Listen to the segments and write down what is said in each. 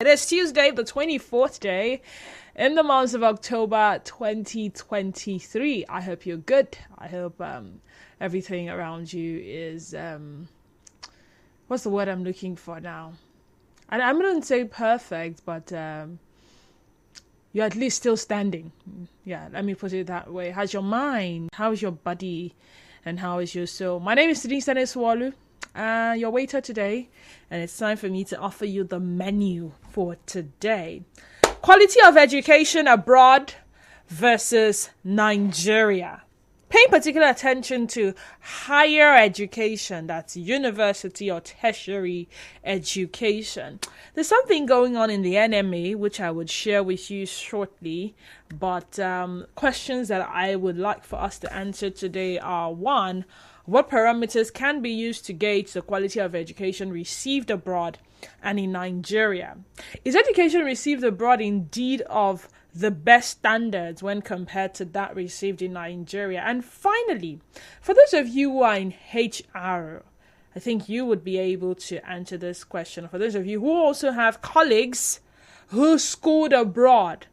It is Tuesday, the 24th day in the month of October 2023. I hope you're good. I hope everything around you is, what's the word I'm looking for now? I'm going to say perfect, but you're at least still standing. Yeah, let me put it that way. How's your mind? How's your body? And how is your soul? My name is Denise Walu, your waiter today, and it's time for me to offer you the menu for today. Quality of education abroad versus Nigeria. Paying particular attention to higher education, that's university or tertiary education. There's something going on in the NMA, which I would share with you shortly, but questions that I would like for us to answer today are: one, what parameters can be used to gauge the quality of education received abroad and in Nigeria? Is education received abroad indeed of the best standards when compared to that received in Nigeria? And finally, for those of you who are in HR, I think you would be able to answer this question. For those of you who also have colleagues who schooled abroad,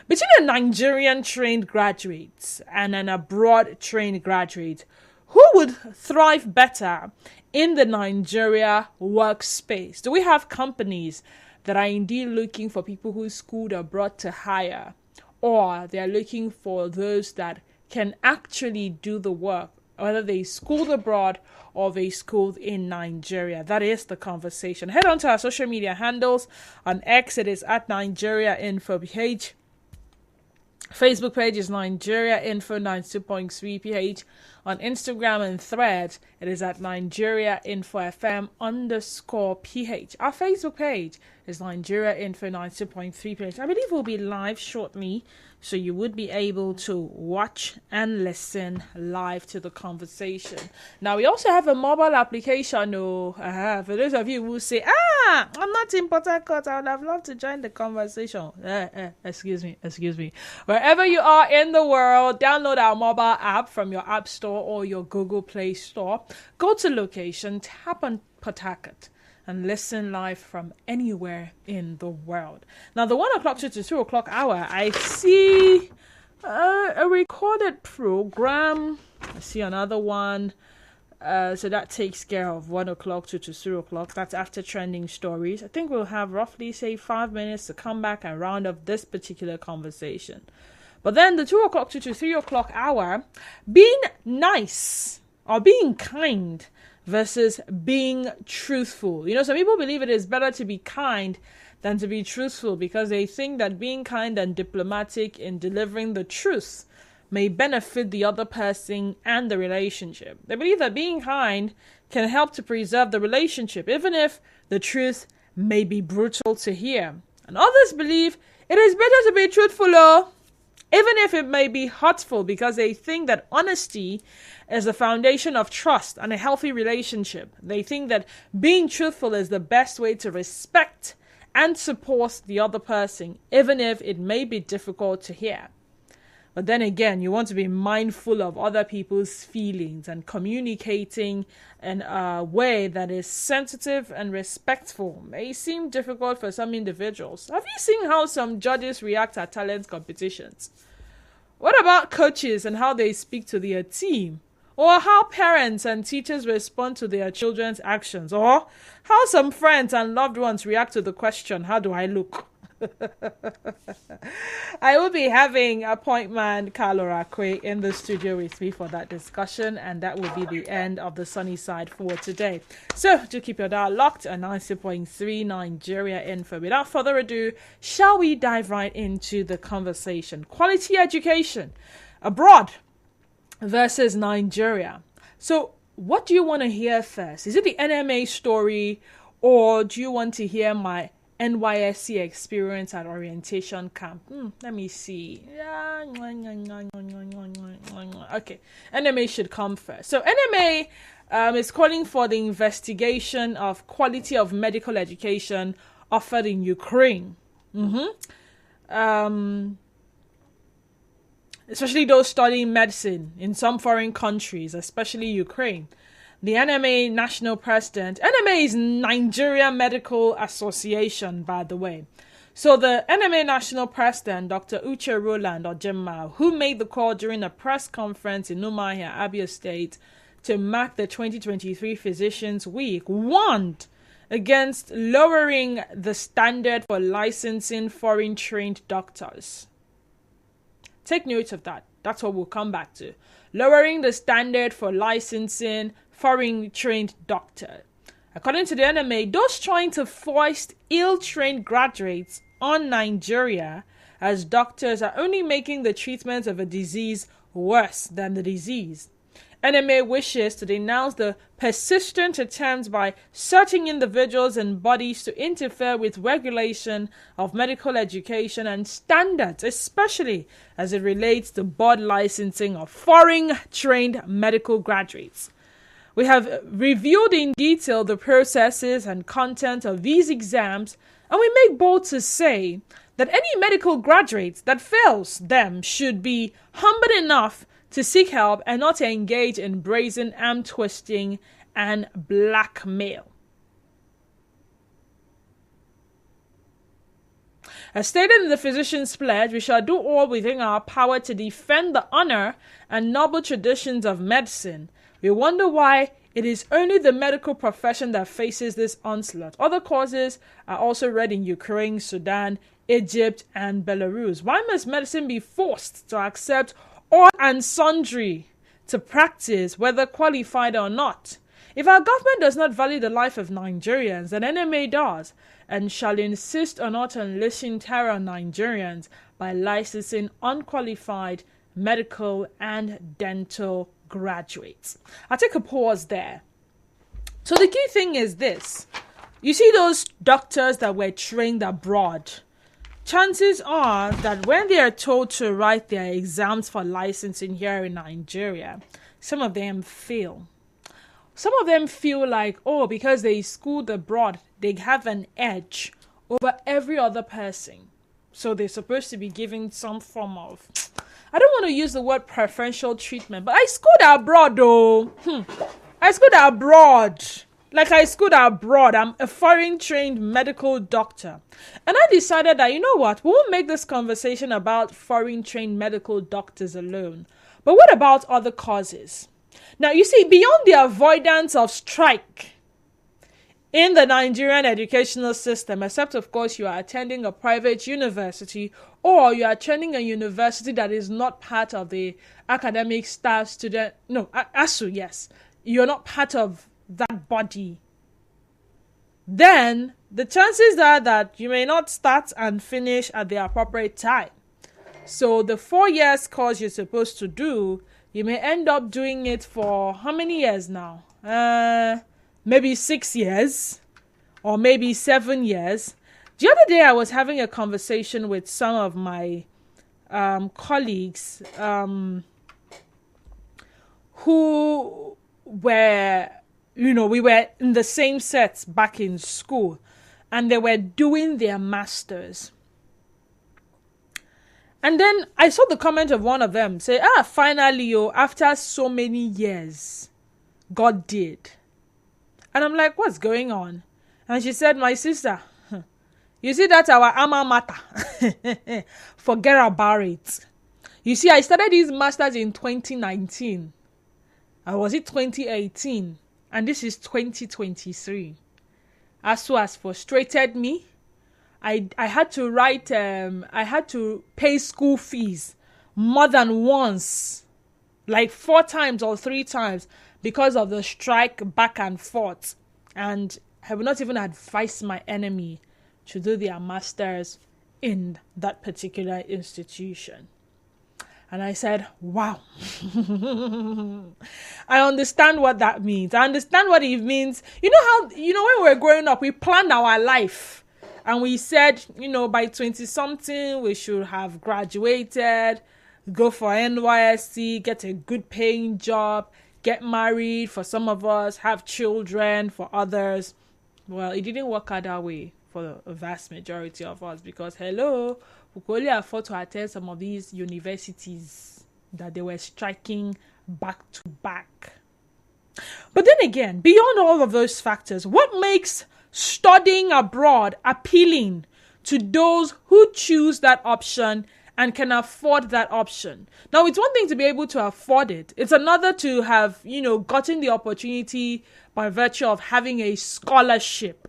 between a Nigerian trained graduate and an abroad trained graduate, who would thrive better in the Nigeria workspace? Do we have companies that are indeed looking for people who schooled abroad to hire, or they are looking for those that can actually do the work, whether they schooled abroad or they schooled in Nigeria? That is the conversation. Head on to our social media handles. On X, it is at Nigeria Info PH. Facebook page is Nigeria Info 92.3 PH. On Instagram and Threads, it is at Nigeria Info FM _PH. Our Facebook page is Nigeria Info 92.3 PH. I believe we'll be live shortly, so you would be able to watch and listen live to the conversation. Now, we also have a mobile application. For those of you who say, I'm not in Port Harcourt, I would have loved to join the conversation. Excuse me. Wherever you are in the world, download our mobile app from your App Store or your Google Play Store. Go to location, tap on Port Harcourt, and listen live from anywhere in the world. Now, the 1 o'clock to 2 o'clock hour, I see a recorded program. I see another one. So that takes care of 1 o'clock to 2 o'clock. That's after trending stories. I think we'll have roughly, say, 5 minutes to come back and round up this particular conversation. But then the 2 o'clock to 3 o'clock hour, being nice or being kind versus being truthful. You know, some people believe it is better to be kind than to be truthful because they think that being kind and diplomatic in delivering the truth may benefit the other person and the relationship. They believe that being kind can help to preserve the relationship, even if the truth may be brutal to hear. And others believe it is better to be truthful, even if it may be hurtful, because they think that honesty is the foundation of trust and a healthy relationship. They think that being truthful is the best way to respect and support the other person, even if it may be difficult to hear. But then again, you want to be mindful of other people's feelings and communicating in a way that is sensitive and respectful may seem difficult for some individuals. Have you seen how some judges react at talent competitions? What about coaches and how they speak to their team? Or how parents and teachers respond to their children's actions? Or how some friends and loved ones react to the question, how do I look? I will be having appointment Carlo Rakwe in the studio with me for that discussion, and that will be the end of the sunny side for today. So do keep your dial locked at 90.3 Nigeria Info. Without further ado, shall we dive right into the conversation? Quality education abroad versus Nigeria. So what do you want to hear first? Is it the NMA story, or do you want to hear my NYSC experience at orientation camp? Let me see. Okay, NMA should come first. So NMA is calling for the investigation of quality of medical education offered in Ukraine. Especially those studying medicine in some foreign countries, especially Ukraine. the NMA national president. NMA is Nigeria Medical Association, by the way. So the NMA national president, Dr. Uche Roland Ojema, who made the call during a press conference in Umuahia, Abia State, to mark the 2023 Physicians Week, warned against lowering the standard for licensing foreign-trained doctors. Take note of that. That's what we'll come back to. Lowering the standard for licensing foreign-trained doctors. According to the NMA, those trying to foist ill-trained graduates on Nigeria as doctors are only making the treatment of a disease worse than the disease. NMA wishes to denounce the persistent attempts by certain individuals and bodies to interfere with regulation of medical education and standards, especially as it relates to board licensing of foreign-trained medical graduates. We have reviewed in detail the processes and content of these exams, and we make bold to say that any medical graduate that fails them should be humble enough to seek help and not engage in brazen arm twisting and blackmail. As stated in the Physicians' Pledge, we shall do all within our power to defend the honor and noble traditions of medicine. We wonder why it is only the medical profession that faces this onslaught. Other causes are also read in Ukraine, Sudan, Egypt, and Belarus. Why must medicine be forced to accept all and sundry to practice, whether qualified or not? If our government does not value the life of Nigerians, then NMA does, and shall insist on not unleashing terror on Nigerians by licensing unqualified medical and dental graduates. I'll take a pause there. So the key thing is this. You see those doctors that were trained abroad, chances are that when they are told to write their exams for licensing here in Nigeria, some of them fail. Some of them feel like, oh, because they schooled abroad, they have an edge over every other person. So they're supposed to be given some form of, I don't want to use the word preferential treatment, but I schooled abroad though. I schooled abroad. Like I schooled abroad. I'm a foreign trained medical doctor. And I decided that, you know what, we won't make this conversation about foreign trained medical doctors alone. But what about other causes? Now, you see, beyond the avoidance of strike in the Nigerian educational system, except of course you are attending a private university or you are attending a university that is not part of the academic staff student, no, ASU, yes, you're not part of that body, then the chances are that you may not start and finish at the appropriate time. So the 4 years course you're supposed to do, you may end up doing it for how many years now? Maybe 6 years or maybe 7 years. The other day I was having a conversation with some of my colleagues who were, we were in the same sets back in school and they were doing their masters. And then I saw the comment of one of them say, finally, after so many years, God did. And I'm like, what's going on? And she said, my sister, you see that our alma mater, forget about it. You see, I started these masters in 2019. Or was it 2018? And this is 2023. ASU has frustrated me. I had to write, I had to pay school fees more than once, like 4 times or 3 times because of the strike back and forth. And I will not even advise my enemy to do their masters in that particular institution. And I said, wow, I understand what that means. I understand what it means. You know how, when we were growing up, we planned our life. And we said, by 20-something, we should have graduated, go for NYSC, get a good paying job, get married for some of us, have children for others. Well, it didn't work out that way for a vast majority of us because, we could only afford to attend some of these universities that they were striking back to back. But then again, beyond all of those factors, what makes studying abroad appealing to those who choose that option and can afford that option? Now, it's one thing to be able to afford it. It's another to have, gotten the opportunity by virtue of having a scholarship.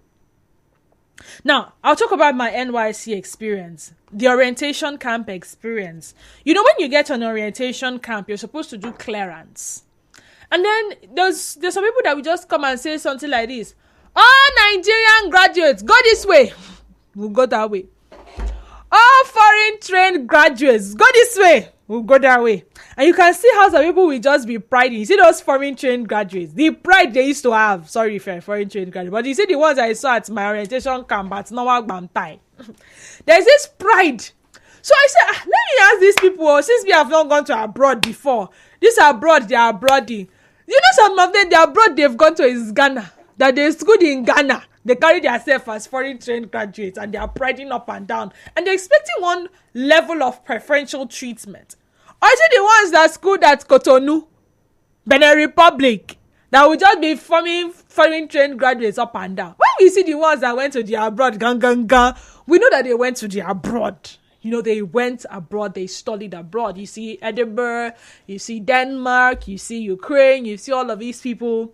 Now, I'll talk about my NYC experience, the orientation camp experience. When you get an orientation camp, you're supposed to do clearance. And then there's some people that will just come and say something like this. All Nigerian graduates, go this way. We'll go that way. All foreign trained graduates, go this way. We'll go that way. And you can see how some people will just be priding. You see those foreign trained graduates, the pride they used to have. Sorry if you're foreign trained graduate, but you see the ones I saw at my orientation camp at Norwalk Bantai. There's this pride. So I said, let me ask these people, since we have not gone to abroad before, this abroad, they are abroading. Some of them, they are abroad, they've gone to is Ghana, that they schooled in Ghana. They carry themselves as foreign trained graduates and they are priding up and down. And they're expecting one level of preferential treatment. Or is it the ones that schooled at Cotonou, Benin Republic, that will just be forming foreign trained graduates up and down? When we see the ones that went to the abroad, we know that they went to the abroad. They went abroad, they studied abroad. You see Edinburgh, you see Denmark, you see Ukraine, you see all of these people.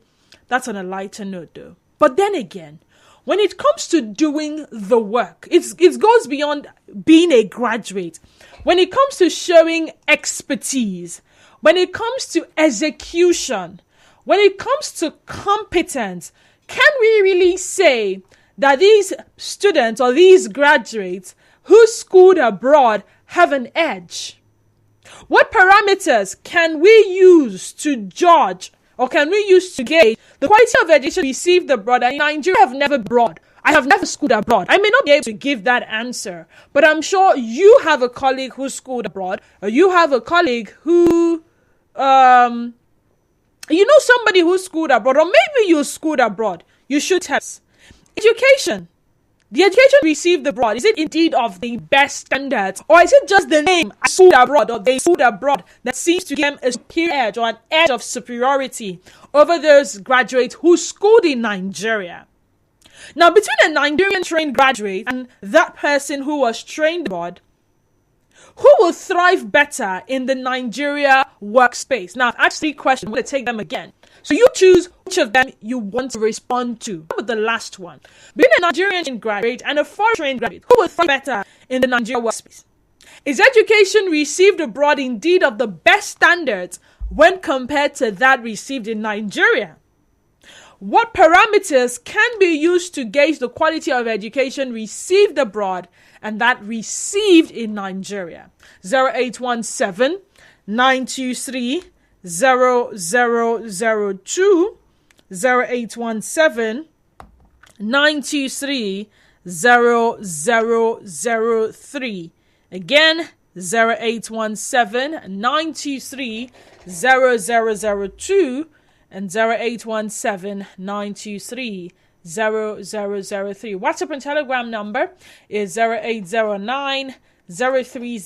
That's on a lighter note though. But then again, when it comes to doing the work, it goes beyond being a graduate. When it comes to showing expertise, when it comes to execution, when it comes to competence, can we really say that these students or these graduates who schooled abroad have an edge? What parameters can we use to judge or can we use to gauge the quality of education received abroad? In Nigeria, I have never abroad. I have never schooled abroad. I may not be able to give that answer, but I'm sure you have a colleague who schooled abroad, or you have a colleague who, somebody who schooled abroad, or maybe you schooled abroad. You should have education. The education received abroad, is it indeed of the best standards? Or is it just the name, I schooled abroad, or they schooled abroad, that seems to give them a superior edge or an edge of superiority over those graduates who schooled in Nigeria? Now, between a Nigerian trained graduate and that person who was trained abroad, who will thrive better in the Nigeria workspace? Now, I've asked 3 questions. I'm going to take them again. So you choose which of them you want to respond to. How about the last one? Being a Nigerian trained graduate and a foreign trained graduate, who will thrive better in the Nigeria workspace? Is education received abroad indeed of the best standards when compared to that received in Nigeria? What parameters can be used to gauge the quality of education received abroad and that received in Nigeria? 0817 923 0002 0817 923 0003. Again, 0817 923 0002 and 0817 923 0003. WhatsApp and Telegram number is 0809 030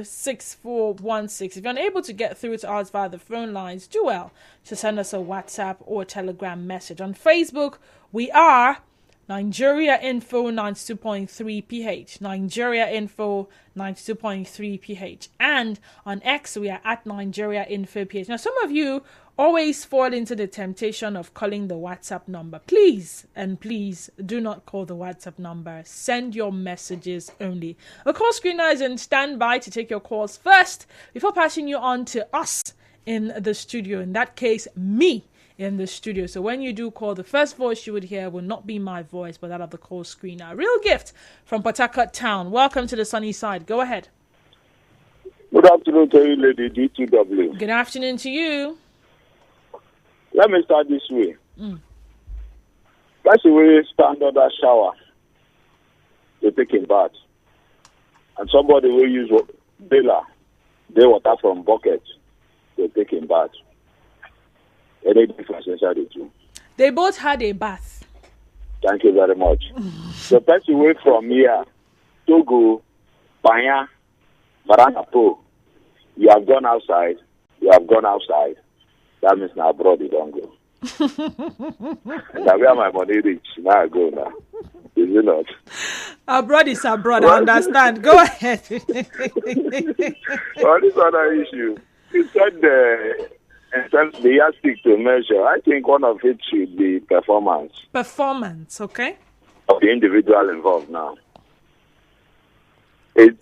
6416. If you're unable to get through to us via the phone lines, do well to send us a WhatsApp or Telegram message. On Facebook, we are Nigeria Info 92.3 PH. Nigeria Info 92.3 PH. And on X, we are at Nigeria Info PH. Now, some of you always fall into the temptation of calling the WhatsApp number. Please do not call the WhatsApp number. Send your messages only. A call screener is in standby to take your calls first before passing you on to us in the studio. In that case, me in the studio. So when you do call, the first voice you would hear will not be my voice, but that of the call screener. Real gift from Port Harcourt Town. Welcome to the sunny side. Go ahead. Good afternoon to you, Lady D2W. Good afternoon to you. Let me start this way. That's the way stand under shower. They take a bath. And somebody will use baler, they water from bucket. They take a bath. Any difference inside the two? They both had a bath. Thank you very much. The person away from here, Togo, Banya, Maranapo, you have gone outside. That means now abroad you don't go. Now where my money reach? Now I go now. Is it not? Abroad is abroad. I understand. Go ahead. Well, this other issue, you said in terms of the yardstick to measure, I think one of it should be performance. Performance, okay? Of the individual involved now. It's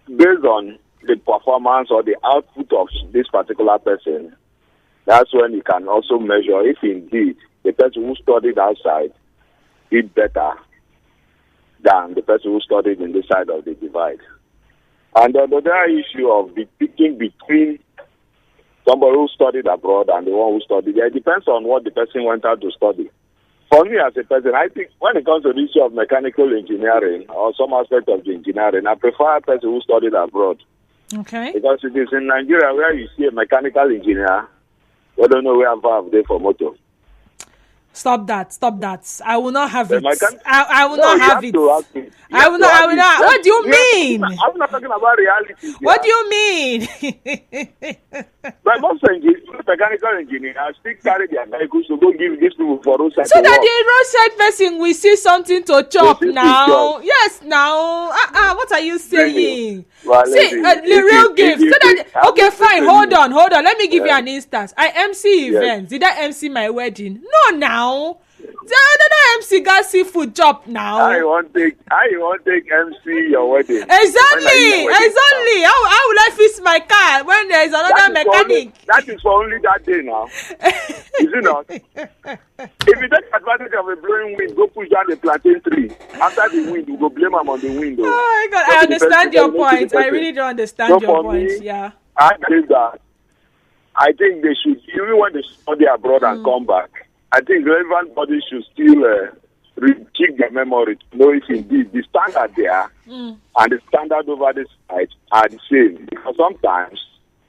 based on the performance or the output of this particular person. That's when you can also measure if indeed the person who studied outside did better than the person who studied in this side of the divide. And the other issue of the picking between somebody who studied abroad and the one who studied there, it depends on what the person went out to study. For me as a person, I think when it comes to the issue of mechanical engineering or some aspect of the engineering, I prefer a person who studied abroad. Okay. Because it is in Nigeria where you see a mechanical engineer, we don't know where valve there for motor. Stop that. I will not have it. Can... I will not have it. I will not. What do you mean? I'm not talking about reality. What do you mean? But most mechanical engineers still carry their vehicles to go give these people for roadside. So that the roadside person will see something to chop now. Yes, now. What are you saying? Well, see, the real gift. So that okay, fine. Hold on. Let me give you an instance. I MC events. Did I MC my wedding? No, now. The other MC got seafood chop now. I won't take MC your wedding. Exactly. How will I fix my car when there is another mechanic? That is for only that day now. Is it not? If you take advantage of a blowing wind, go push down the plantain tree. After the wind, you go blame them on the wind. Oh my God, I understand your point. I really don't understand your point. Yeah. I believe that. I think they should, even when they study abroad and come back, I think relevant bodies should still keep their memory to know if indeed the standard there and the standard over this side are the same. Because sometimes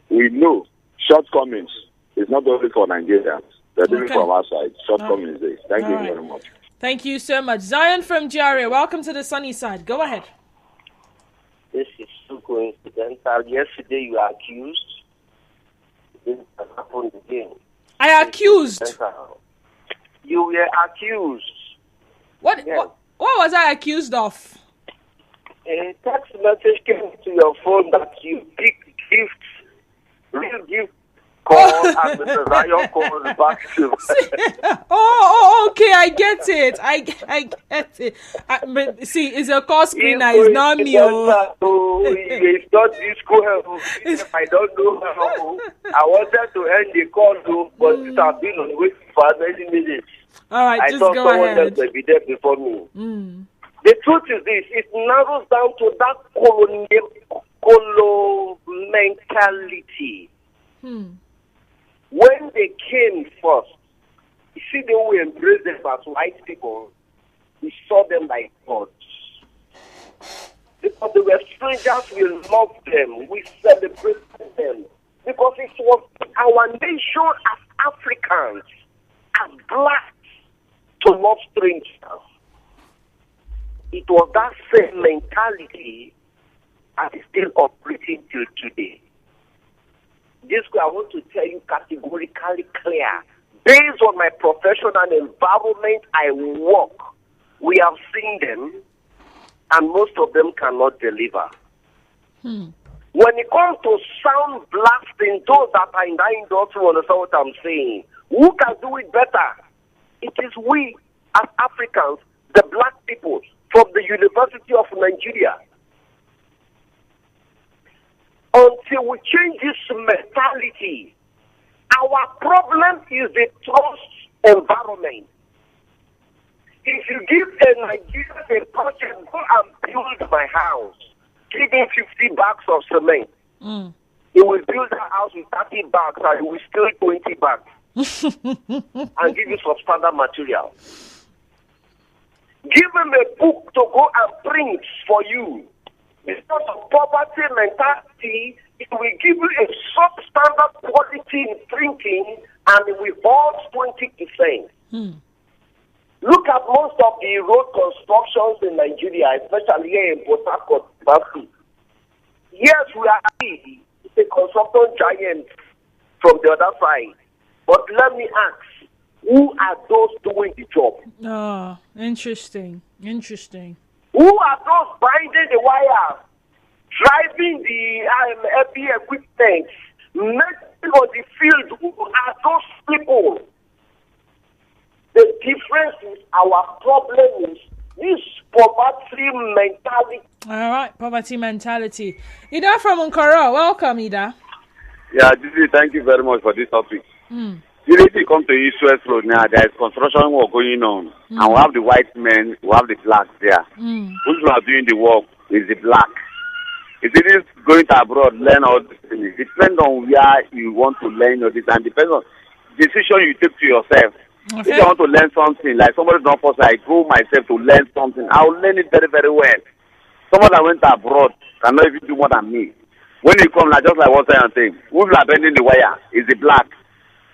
we know shortcomings is not only for Nigerians, they're even from our side. Shortcomings is. Thank you very much. Thank you so much. Zion from GRA, welcome to the sunny side. Go ahead. This is so coincidental. Yesterday you were accused. This has happened again. I accused? You were accused. What was I accused of? A text message came to your phone that you picked gifts, real gift call, and Mr. Zion calls back to. Okay, I get it. I get it. See, it's a call screener. It's not me. It's not this call. I don't know how. I wanted to end the call, but it has been on wait for many minutes. All right, I just thought go someone ahead. else would be there before me. The truth is this: it narrows down to that colonial mentality. When they came first, you see, they will embrace them as white people. We saw them like gods. Because they were strangers, we loved them. We celebrated them. Because it was our nation as Africans, as blacks, to love strangers. It was that same mentality that is still operating till today. This I want to tell you categorically clear. Based on my professional environment I work, we have seen them, and most of them cannot deliver. When it comes to sound blasting, those that are in that industry understand what I'm saying. Who can do it better? It is we, as Africans, the black people, from the University of Nigeria. Until we change this mentality, our problem is the trust environment. If you give a Nigerian a project, go and build my house, give him 50 bags of cement. He will build a house with 30 bags and he will steal 20 bags and give you substandard material. Give him a book to go and print for you. Because of poverty mentality, it will give you a substandard quality in printing and it will hold 20%. Look at most of the road constructions in Nigeria, especially here in Port Harcourt. Yes, we are a construction giant from the other side. But let me ask, who are those doing the job? Oh, interesting. Who are those binding the wire, driving the heavy equipment, making on the field? Who are those people? The difference is our problem is this poverty mentality. All right, poverty mentality. Ida from Nkoro, welcome, Ida. Yeah, Judy, thank you very much for this topic. If you come to East West Road now, there is construction work going on. And we have the white men, we have the blacks there. Who's are doing the work is the black. If it is going to abroad, learn all these things. It depends on where you want to learn all this, and depends on decision you take to yourself. Okay. If I want to learn something, like somebody don't force, I go myself to learn something, I will learn it very, very well. Someone that went abroad cannot even do more than me. When you come, like, just like what I'm saying, who are bending the wire is the black.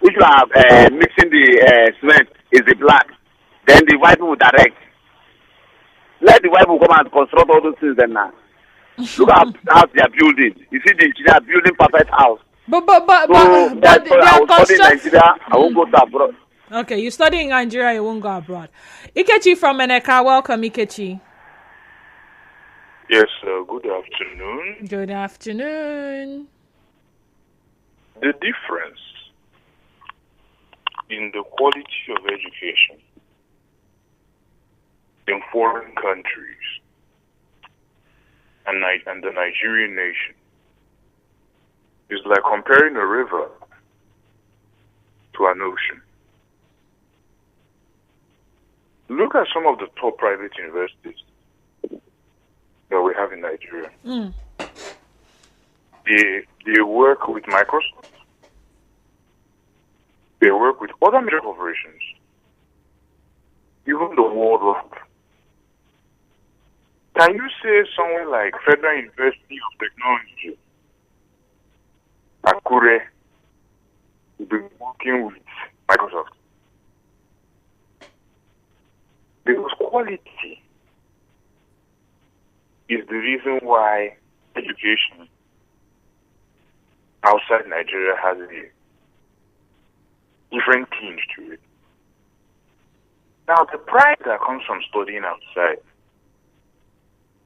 Who are mixing the cement is the black. Then the white people direct. Let the white people come and construct all those things then now. Look at how they are building. You see the engineer building perfect house. But That's they why I are will study in Nigeria. I won't go to abroad. Okay, you study in Nigeria, you won't go abroad. Ikechi from Meneka, welcome, Ikechi. Yes, good afternoon. Good afternoon. The difference in the quality of education in foreign countries and the Nigerian nation is like comparing a river to an ocean. Look at some of the top private universities that we have in Nigeria. They work with Microsoft. They work with other major corporations, even the World Bank. Can you say somewhere like Federal University of Technology, Akure, will be working with Microsoft? Because quality is the reason why education outside Nigeria has a different tinge to it. Now, the pride that comes from studying outside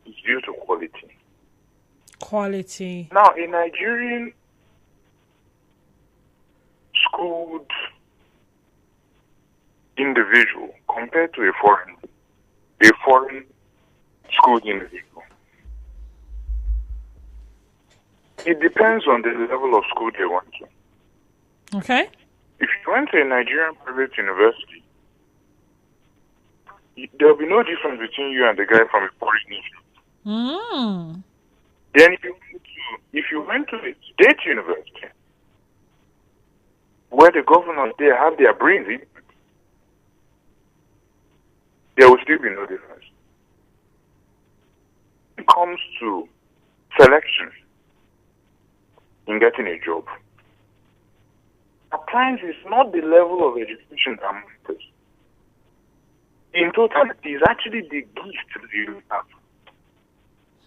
is due to quality. Quality. Now, a Nigerian schooled individual compared to a foreign schooled individual, it depends on the level of school they went to. Okay. If you went to a Nigerian private university, there will be no difference between you and the guy from a foreign nation. Then if you went to a state university, where the governors there have their brains in, there will still be no difference. When it comes to selection in getting a job, appliance is not the level of education that matters. In totality, it's actually the gift that you have.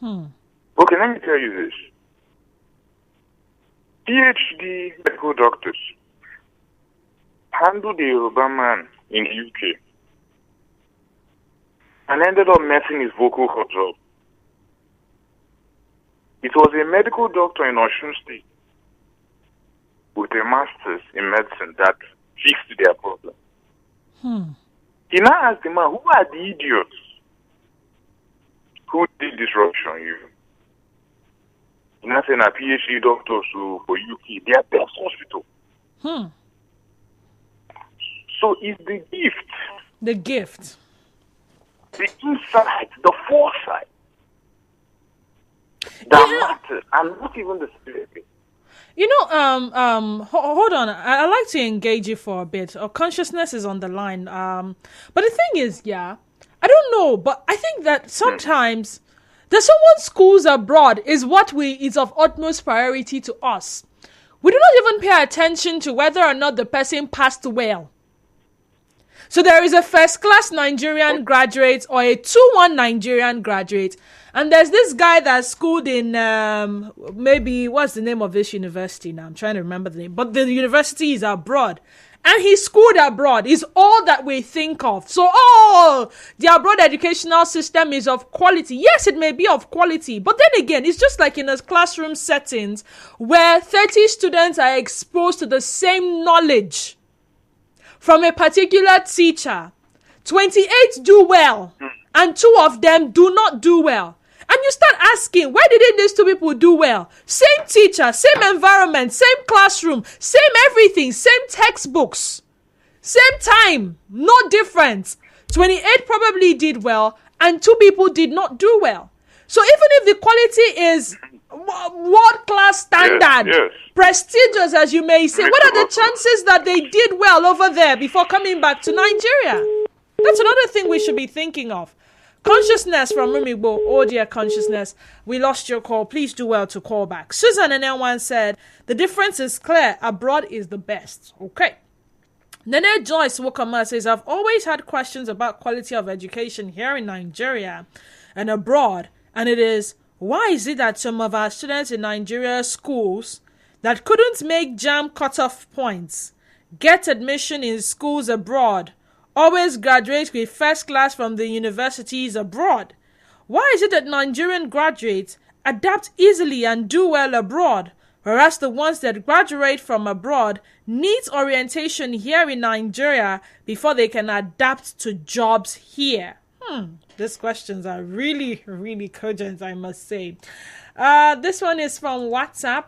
Okay, let me tell you this. PhD medical doctors handled a Yoruba man in the UK and ended up messing his vocal cords up. It was a medical doctor in Osun State with a master's in medicine that fixed their problem. He now asked the man, who are the idiots who did this rubbish on you? He now said, PhD doctors for UK, they are best hospital. So it's the gift. The gift. The insight, the foresight that matters, and not even the spirit. You know, hold on. I like to engage you for a bit. Our consciousness is on the line. But the thing is, I don't know, but I think that sometimes that someone schools abroad is is of utmost priority to us. We do not even pay attention to whether or not the person passed well. So there is a first-class Nigerian graduate or a 2-1 Nigerian graduate, and there's this guy that's schooled in maybe what's the name of this university now? I'm trying to remember the name, but the university is abroad, and he schooled abroad is all that we think of. So, the abroad educational system is of quality. Yes, it may be of quality, but then again, it's just like in a classroom settings where 30 students are exposed to the same knowledge from a particular teacher. 28 do well, and 2 of them do not do well. And you start asking, why didn't these 2 people do well? Same teacher, same environment, same classroom, same everything, same textbooks, same time, no difference. 28 probably did well, and 2 people did not do well. So even if the quality is world-class standard, prestigious as you may say, what are the chances that they did well over there before coming back to Nigeria? That's another thing we should be thinking of. Consciousness from Rumigbo. Oh dear consciousness, we lost your call. Please do well to call back. Susan and L1 said, the difference is clear. Abroad is the best. Okay. Nene Joyce Wokama says, I've always had questions about quality of education here in Nigeria and abroad. And it is, why is it that some of our students in Nigeria schools that couldn't make JAMB cutoff points get admission in schools abroad always graduate with first class from the universities abroad? Why is it that Nigerian graduates adapt easily and do well abroad, whereas the ones that graduate from abroad need orientation here in Nigeria before they can adapt to jobs here? These questions are really, really cogent, I must say. This one is from WhatsApp.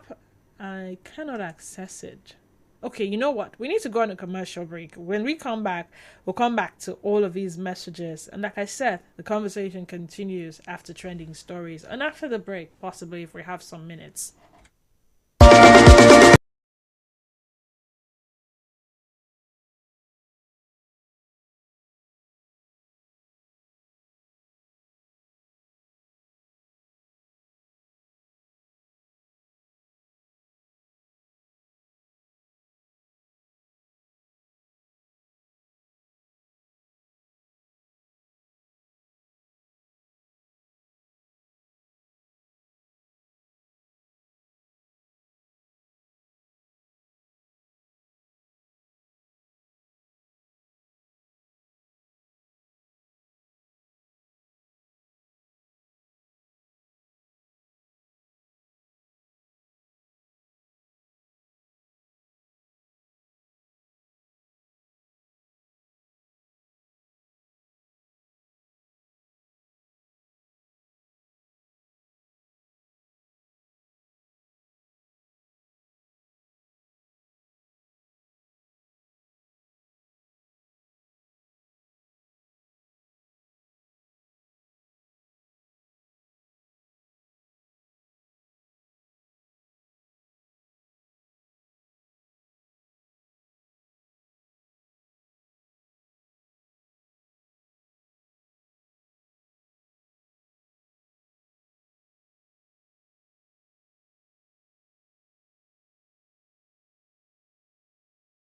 I cannot access it. Okay, you know what? We need to go on a commercial break. When we come back, we'll come back to all of these messages. And like I said, the conversation continues after trending stories. And after the break, possibly if we have some minutes.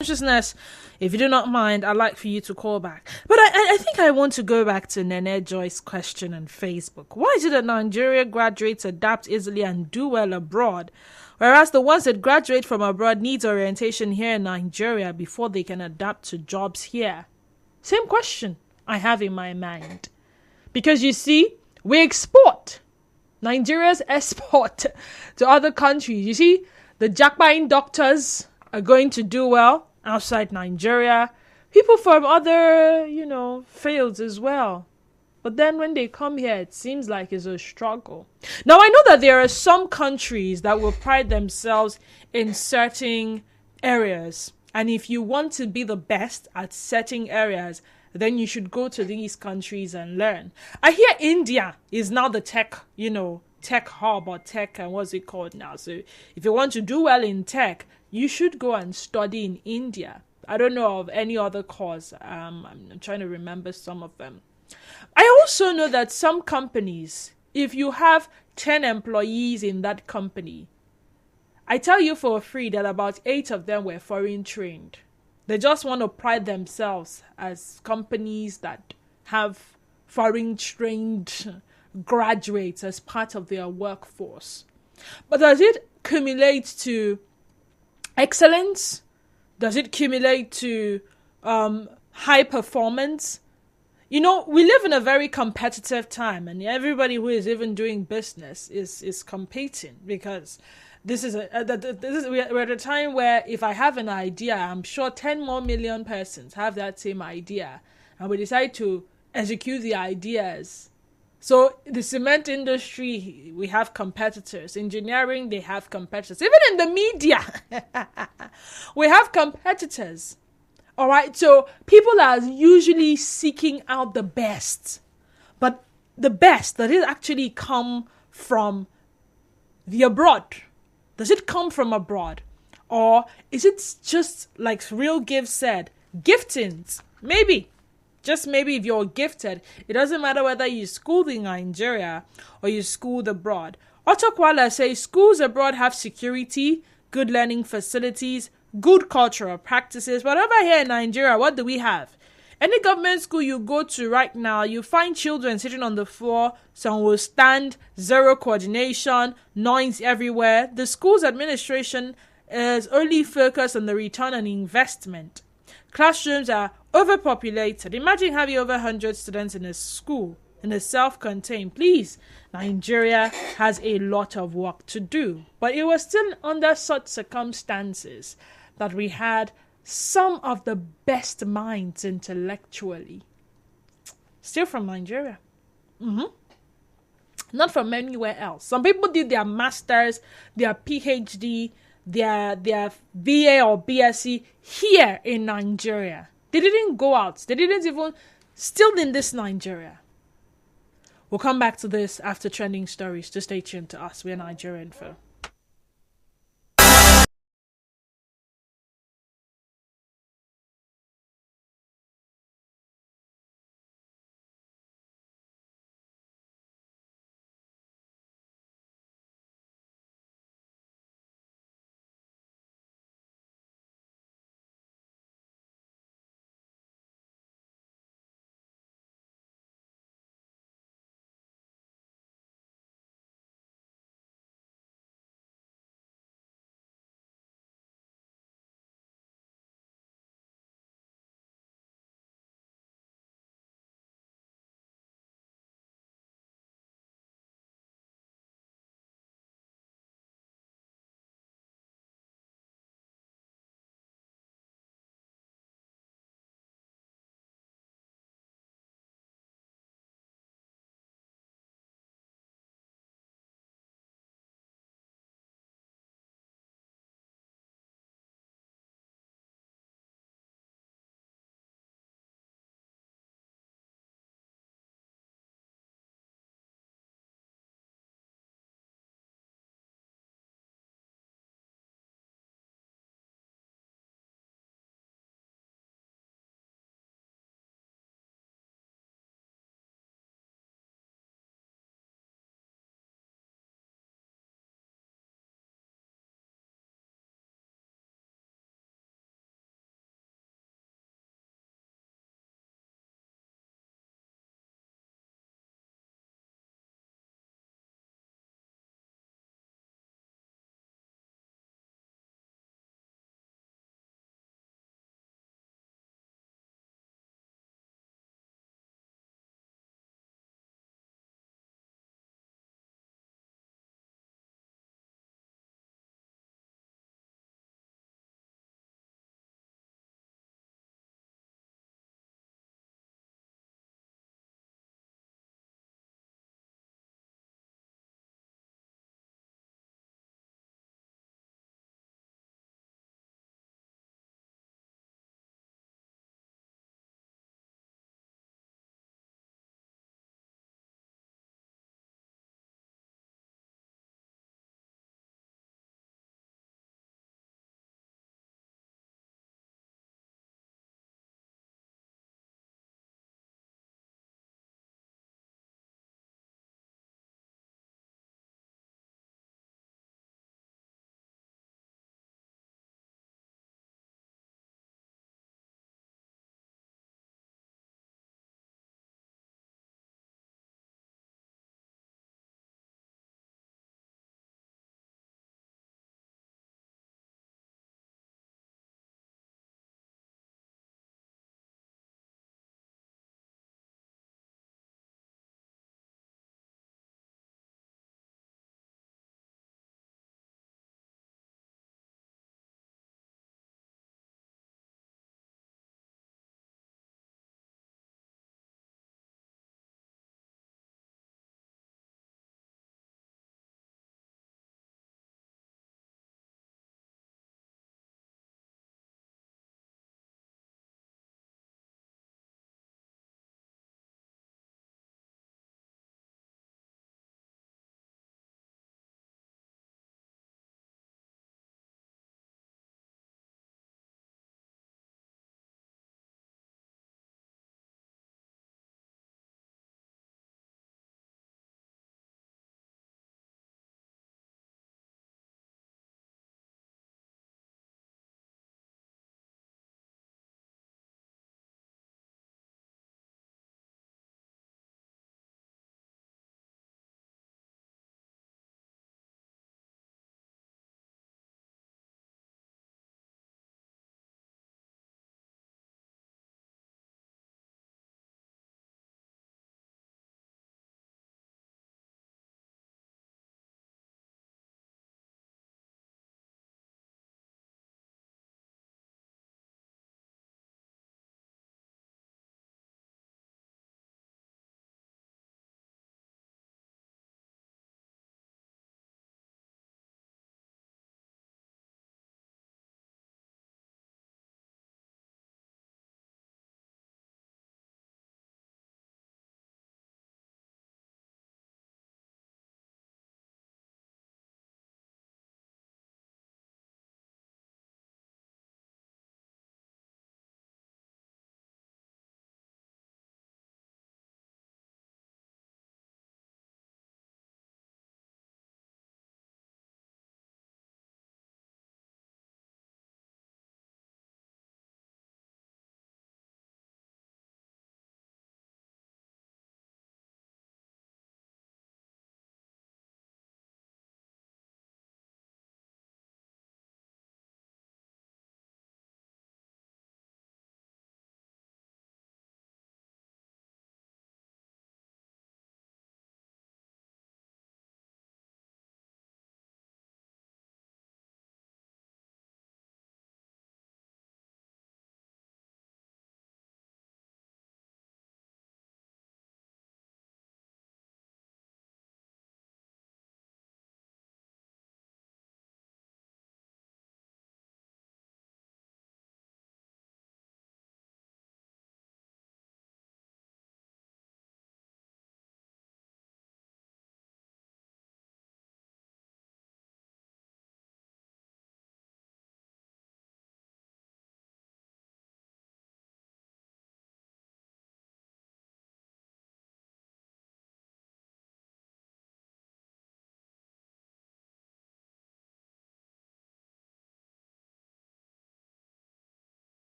Consciousness, if you do not mind, I'd like for you to call back. But I think I want to go back to Nene Joyce's question on Facebook. Why is it that Nigeria graduates adapt easily and do well abroad, whereas the ones that graduate from abroad need orientation here in Nigeria before they can adapt to jobs here? Same question I have in my mind. Because you see, we export. Nigeria's export to other countries. You see, the Jakpain doctors are going to do well outside Nigeria. People from other, fields as well. But then when they come here, it seems like it's a struggle. Now, I know that there are some countries that will pride themselves in certain areas. And if you want to be the best at certain areas, then you should go to these countries and learn. I hear India is now the tech hub or tech, and what's it called now? So if you want to do well in tech, you should go and study in India. I don't know of any other course. I'm trying to remember some of them. I also know that some companies, if you have 10 employees in that company, I tell you for free that about 8 of them were foreign trained. They just want to pride themselves as companies that have foreign trained graduates as part of their workforce. But does it accumulate to excellence? Does it accumulate to high performance? You know, we live in a very competitive time, and everybody who is even doing business is competing, because we're at a time where if I have an idea, I'm sure 10 more million persons have that same idea, and we decide to execute the ideas. So the cement industry, we have competitors. Engineering, they have competitors. Even in the media, we have competitors. All right, so people are usually seeking out the best. But the best, does it actually come from the abroad? Does it come from abroad? Or is it just like Real Give said, giftings? Maybe. Just maybe if you're gifted, it doesn't matter whether you schooled in Nigeria or you schooled abroad. Otto Kwala says schools abroad have security, good learning facilities, good cultural practices. But over here in Nigeria, what do we have? Any government school you go to right now, you find children sitting on the floor. Some will stand, zero coordination, noise everywhere. The school's administration is only focused on the return on investment. Classrooms are overpopulated. Imagine having over 100 students in a school, in a self-contained. Please, Nigeria has a lot of work to do. But it was still under such circumstances that we had some of the best minds intellectually still from Nigeria. Not from anywhere else. Some people did their masters, their PhD, their BA or BSc here in Nigeria. They didn't go out. They didn't even still in this Nigeria. We'll come back to this after trending stories. Just stay tuned to us. We're Nigeria Info.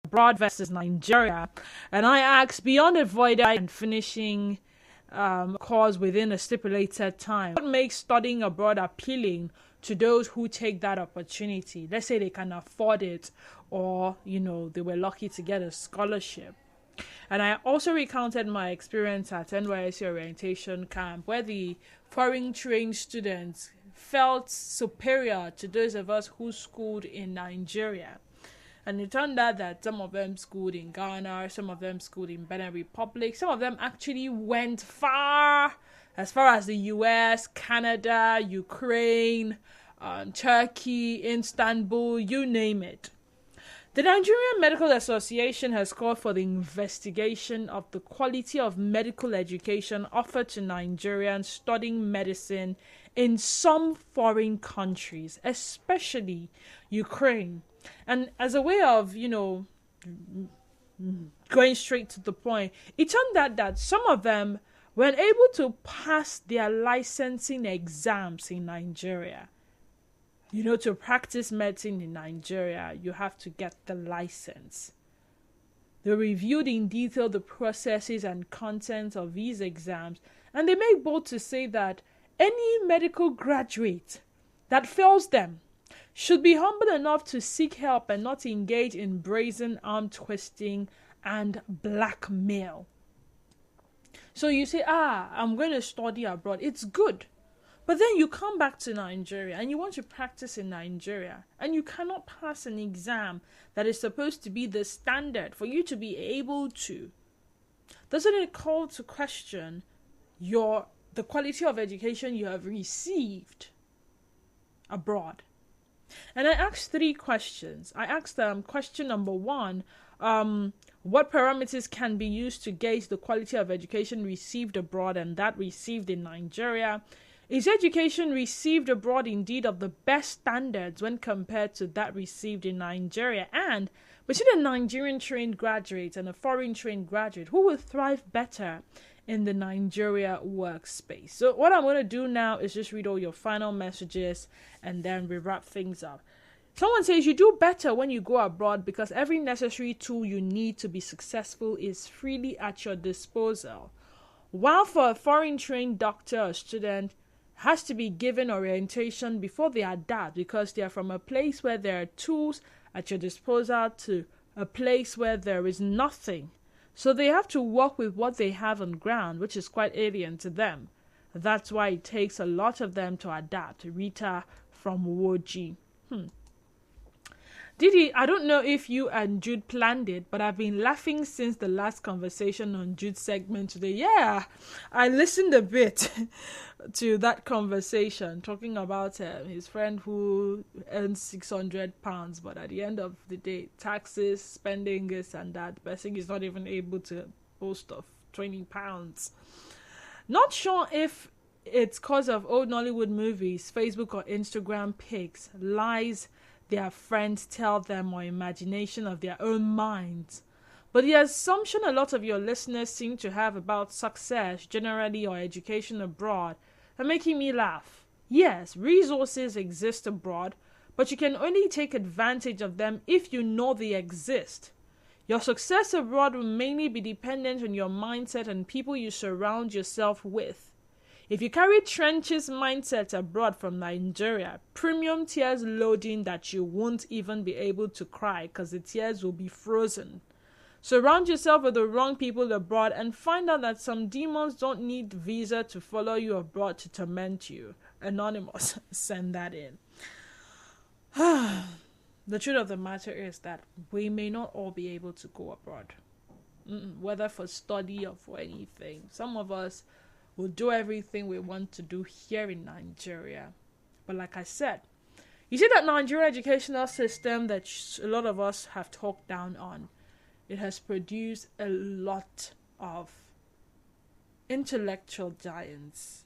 abroad versus Nigeria. And I asked, beyond avoiding and finishing course within a stipulated time, what makes studying abroad appealing to those who take that opportunity? Let's say they can afford it, or, they were lucky to get a scholarship. And I also recounted my experience at NYSC orientation camp, where the foreign trained students felt superior to those of us who schooled in Nigeria. And it turned out that some of them schooled in Ghana, some of them schooled in Benin Republic, some of them actually went as far as the US, Canada, Ukraine, Turkey, Istanbul, you name it. The Nigerian Medical Association has called for the investigation of the quality of medical education offered to Nigerians studying medicine in some foreign countries, especially Ukraine. And as a way of, going straight to the point, it turned out that some of them were able to pass their licensing exams in Nigeria. To practice medicine in Nigeria, you have to get the license. They reviewed in detail the processes and contents of these exams, and they make bold to say that any medical graduate that fails them should be humble enough to seek help and not engage in brazen arm twisting and blackmail. So you say, I'm going to study abroad. It's good. But then you come back to Nigeria and you want to practice in Nigeria, and you cannot pass an exam that is supposed to be the standard for you to be able to. Doesn't it call to question the quality of education you have received abroad? And I asked 3 questions. I asked question number 1, what parameters can be used to gauge the quality of education received abroad and that received in Nigeria? Is education received abroad indeed of the best standards when compared to that received in Nigeria? And between a Nigerian trained graduate and a foreign trained graduate, who will thrive better in the Nigeria workspace? So what I'm going to do now is just read all your final messages and then we wrap things up. Someone says you do better when you go abroad because every necessary tool you need to be successful is freely at your disposal. While for a foreign trained doctor or student, has to be given orientation before they adapt, because they are from a place where there are tools at your disposal to a place where there is nothing. So they have to work with what they have on ground, which is quite alien to them. That's why it takes a lot of them to adapt. Rita from Woji. Didi, I don't know if you and Jude planned it, but I've been laughing since the last conversation on Jude's segment today. Yeah, I listened a bit to that conversation, talking about his friend who earns £600, but at the end of the day, taxes, spending this and that, the person is not even able to boast of £20. Not sure if it's because of old Nollywood movies, Facebook or Instagram pics, lies their friends tell them, or imagination of their own minds. But the assumption a lot of your listeners seem to have about success generally or education abroad are making me laugh. Yes, resources exist abroad, but you can only take advantage of them if you know they exist. Your success abroad will mainly be dependent on your mindset and people you surround yourself with. If you carry trenches mindset abroad from Nigeria, premium tears loading that you won't even be able to cry because the tears will be frozen. Surround yourself with the wrong people abroad and find out that some demons don't need visa to follow you abroad to torment you. Anonymous, send that in. The truth of the matter is that we may not all be able to go abroad, whether for study or for anything. Some of us will do everything we want to do here in Nigeria. But like I said, you see that Nigerian educational system that a lot of us have talked down on, it has produced a lot of intellectual giants.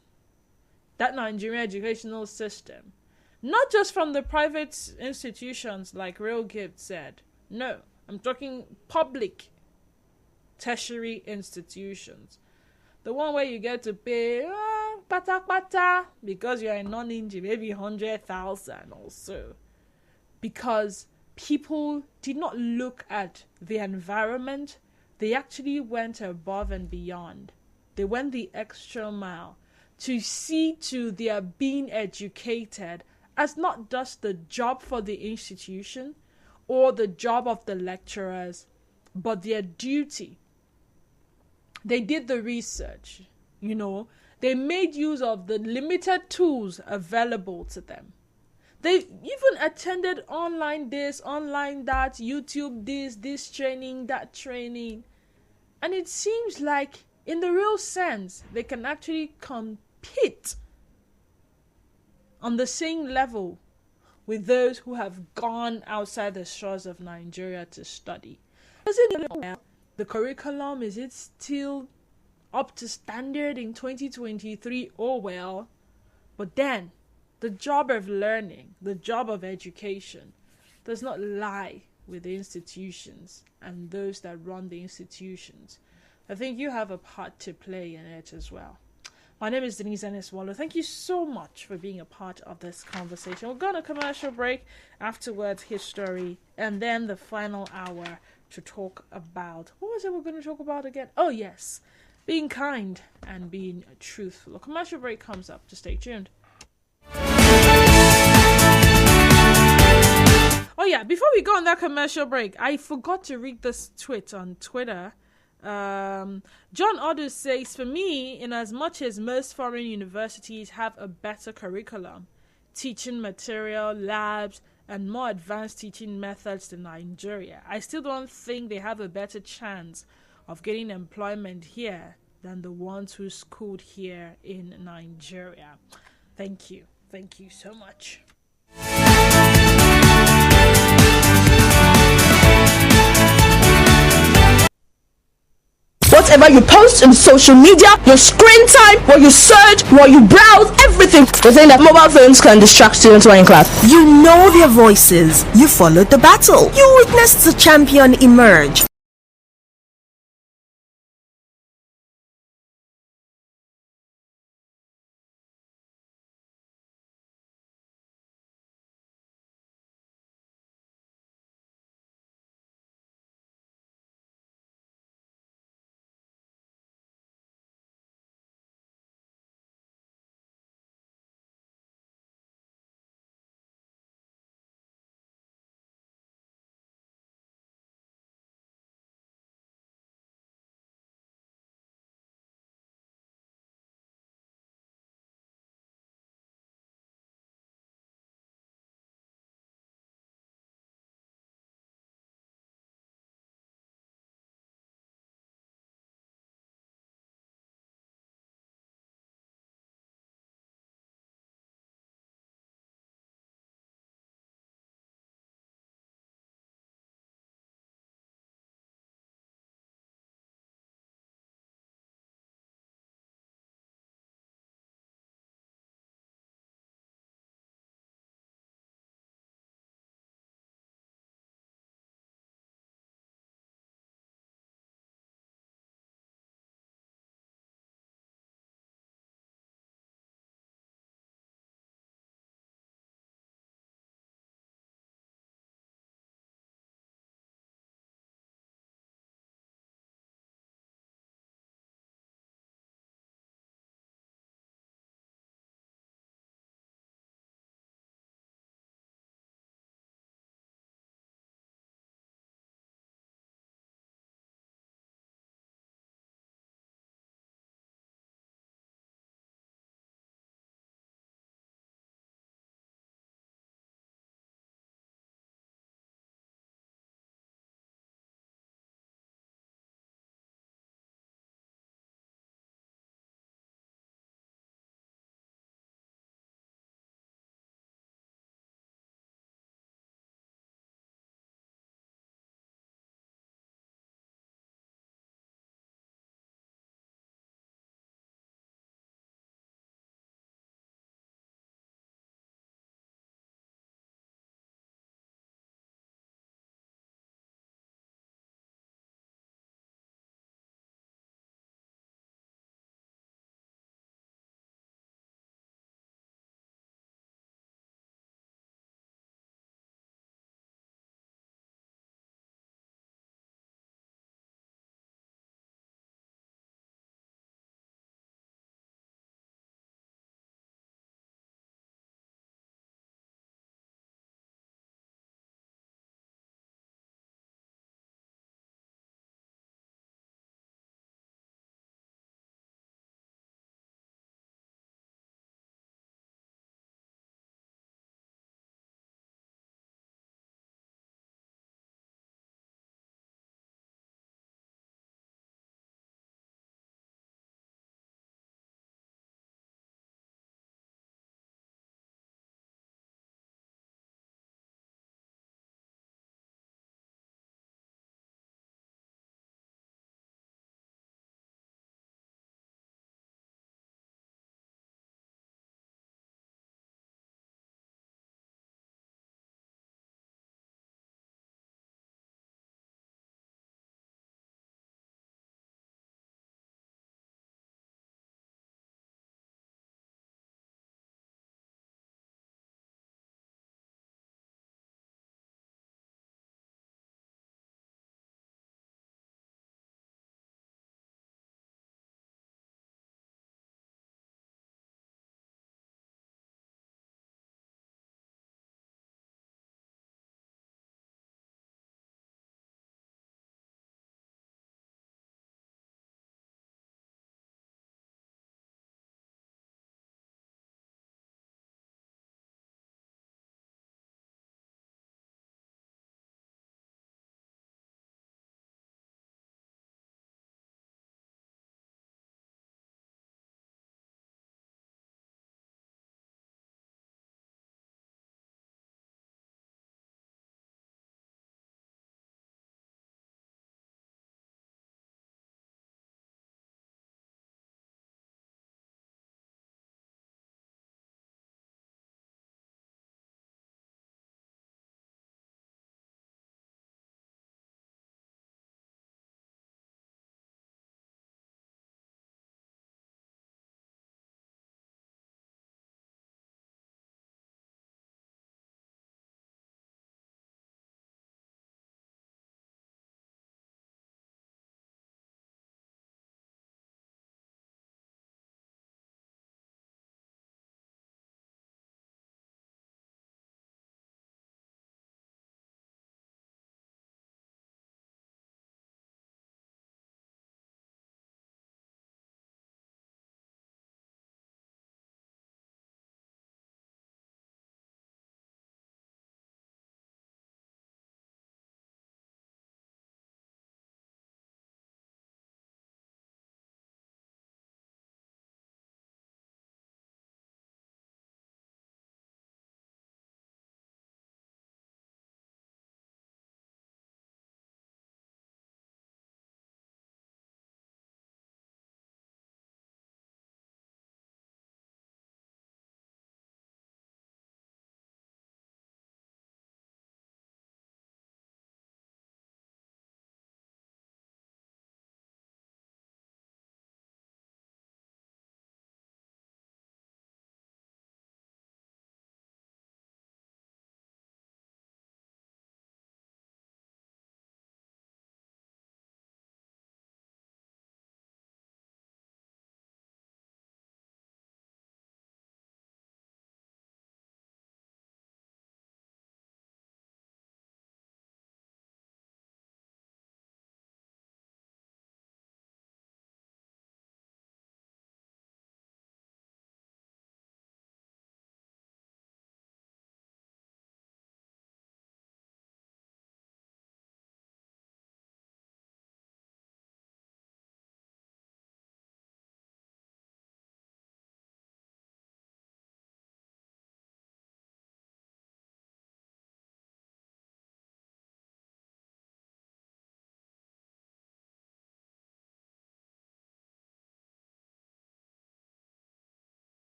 That Nigerian educational system, not just from the private institutions like Real Gift said. No, I'm talking public tertiary institutions. The one where you get to pay pata because you're a non-Inji, maybe 100,000 or so. Because people did not look at the environment. They actually went above and beyond. They went the extra mile to see to their being educated as not just the job for the institution or the job of the lecturers, but their duty. They did the research, They made use of the limited tools available to them. They even attended online this, online that, YouTube this training, that training. And it seems like, in the real sense, they can actually compete on the same level with those who have gone outside the shores of Nigeria to study. The curriculum, is it still up to standard in 2023? Oh well. But then, the job of learning, the job of education, does not lie with the institutions and those that run the institutions. I think you have a part to play in it as well. My name is Denise Ennis-Wallow. Thank you so much for being a part of this conversation. We're going to commercial break, afterwards history, and then the final hour to talk about, what was it we're going to talk about again? Oh yes, being kind and being truthful. A commercial break comes up. Just stay tuned. Oh yeah, before we go on that commercial break, I forgot to read this tweet on Twitter. John Odu says, for me, in as much as most foreign universities have a better curriculum, teaching material, labs, and more advanced teaching methods than Nigeria, I still don't think they have a better chance of getting employment here than the ones who schooled here in Nigeria. Thank you. Thank you so much. Whatever you post on social media, your screen time, what you search, what you browse, everything. The thing that mobile phones can distract students while in class. You know their voices. You followed the battle. You witnessed the champion emerge.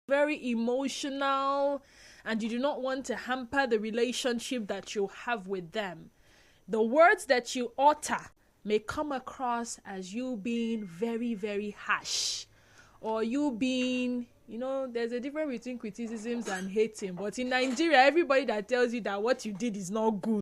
very emotional and you do not want to hamper the relationship that you have with them, the words that you utter may come across as you being very, very harsh, or you being, there's a difference between criticisms and hating. But in Nigeria, everybody that tells you that what you did is not good